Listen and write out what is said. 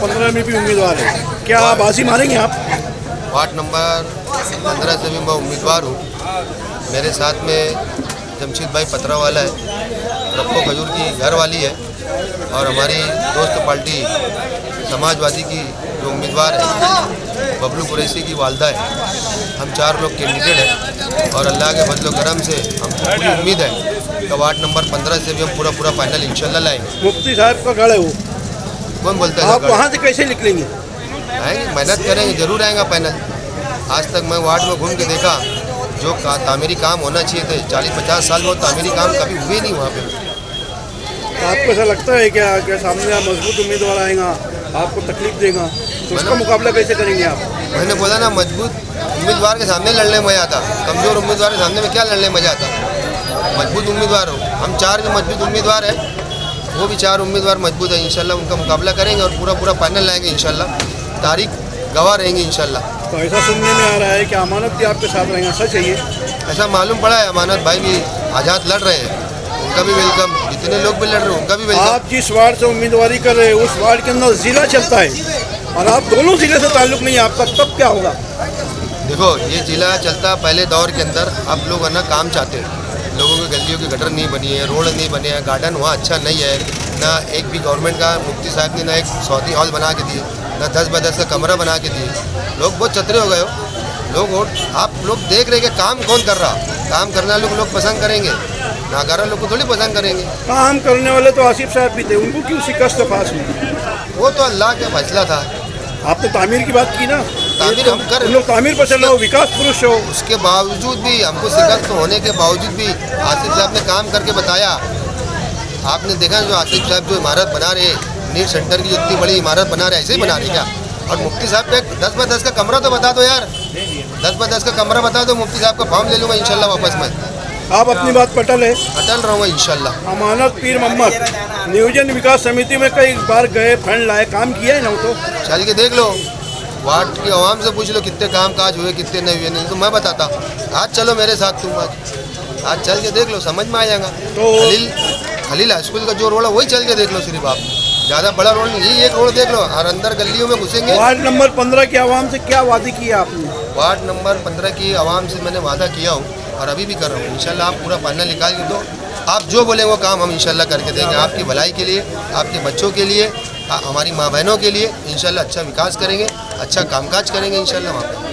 15 में भी उम्मीदवार हैं, क्या बाजी मारेंगे आप? वार्ड नंबर 15 से भी मैं उम्मीदवार हूँ। मेरे साथ में जमशेद भाई पथरावाला है, रप्पो खजूर की घर वाली है, और हमारी दोस्त पार्टी समाजवादी की जो उम्मीदवार है बबलू कुरैशी की वालदा है। हम 4 लोग कैंडिडेट हैं और अल्लाह के फजल करम से हमको पूरी उम्मीद है कि वार्ड नंबर 15 से भी हम पूरा फाइनल इंशाल्लाह लाएंगे। मुफ्ती साहब का गढ़ है वो, कौन बोलता है? आप वहाँ से कैसे निकलेंगे? आएंगे, मेहनत करेंगे, ज़रूर आएगा फाइनल। आज तक मैं वार्ड में घूम के देखा, जो तामीरी काम होना चाहिए थे 40-50 साल में, वो तामीरी काम कभी हुए नहीं वहाँ पे। आपको ऐसा लगता है क्या कि सामने आप मजबूत उम्मीदवार आएगा, आपको तकलीफ देगा, तो उसका मुकाबला कैसे करेंगे आप? मैंने बोला ना, मजबूत उम्मीदवार के सामने लड़ने में मज़ा आता, कमज़ोर उम्मीदवार के सामने में क्या लड़ने में मज़ा आता। मजबूत उम्मीदवार हो, हम 4 जो मजबूत उम्मीदवार हैं, वो भी 4 उम्मीदवार मजबूत है। इंशाल्लाह उनका मुकाबला करेंगे और पूरा फाइनल लाएंगे इंशाल्लाह। तारीख गवाह रहेंगे इंशाल्लाह। तो ऐसा सुनने में आ रहा है कि अमानत भी आपके साथ रहेगा, सच है ये? ऐसा मालूम पड़ा है, अमानत भाई भी आज़ाद लड़ रहे हैं, उनका भी वेलकम। जितने लोग भी लड़ रहे हैं उनका भी वेलकम। आप जिस वार्ड से उम्मीदवारी कर रहे हैं उस वार्ड के अंदर ज़िला चलता है और आप दोनों ज़िले से ताल्लुक़ नहीं है आपका, तब क्या होगा? देखो, ये ज़िला चलता पहले दौर के अंदर, आप लोग है ना काम चाहते हैं, लोगों की गलियों की गटर नहीं बनी है, रोड नहीं बने हैं, गार्डन वहाँ अच्छा नहीं है, ना एक भी गवर्नमेंट का मुफ्ती साहब ने ना एक सौदी हॉल बना के दिए, ना 10 बाय 10 का कमरा बना के दिए। लोग बहुत चतरे हो गए हो, आप लोग देख रहे कि काम कौन कर रहा। काम करने वाले लोग पसंद करेंगे, नाकारा लोग को थोड़ी पसंद करेंगे। काम करने वाले तो आसिफ साहब भी थे, उनको क्यों शिकस्त पास हुई? वो तो अल्लाह का फैसला था। आपने तामीर की बात की ना, तामीर हम कर, लोग तामीर पर चलो, विकास पुरुष हो, उसके बावजूद भी हमको शिकस्त होने के बावजूद भी आसिफ साहब ने काम करके बताया। आपने देखा जो आसिफ साहब जो इमारत बना रहे, नीट सेंटर की इतनी बड़ी इमारत बना रहे, ऐसे ही बना रहे क्या? और मुफ्ती साहब पे 10 बाय 10 का कमरा तो बता दो यार, 10 बाय 10 का कमरा बता दो, मुफ्ती साहब का फॉर्म ले लूँगा इंशाल्लाह वापस मैं। आप अपनी बात पटल है? अटल रहूँगा इंशाल्लाह। अमानत पीर मोहम्मद नियोजन विकास समिति में कई बार गए, फंड लाए, काम किया है ना? वो तो चल के देख लो, वार्ड की आवाम से पूछ लो कितने काम काज हुए, कितने नहीं हुए। नहीं तो मैं बताता, आज चलो मेरे साथ, तुम आज चल के देख लो, समझ में आ जाएगा। तो खलील हाई स्कूल का जो रोड है वही चल के देख लो, सिर्फ आप, ज़्यादा बड़ा रोड नहीं, यही एक रोड देख लो और अंदर गलियों में घुसेंगे। वार्ड नंबर 15 की आवाम से क्या वादे किया आपने? वार्ड नंबर 15 की आवाम से मैंने वादा किया हूँ और अभी भी कर रहा हूँ। इंशाल्लाह आप पूरा फाइनल निकाल के दो, आप जो बोले वो काम हम इंशाल्लाह करके देंगे, आपकी भलाई के लिए, आपके बच्चों के लिए, हमारी माँ बहनों के लिए। इंशाल्लाह अच्छा विकास करेंगे, अच्छा कामकाज करेंगे इंशाल्लाह वहाँ पर।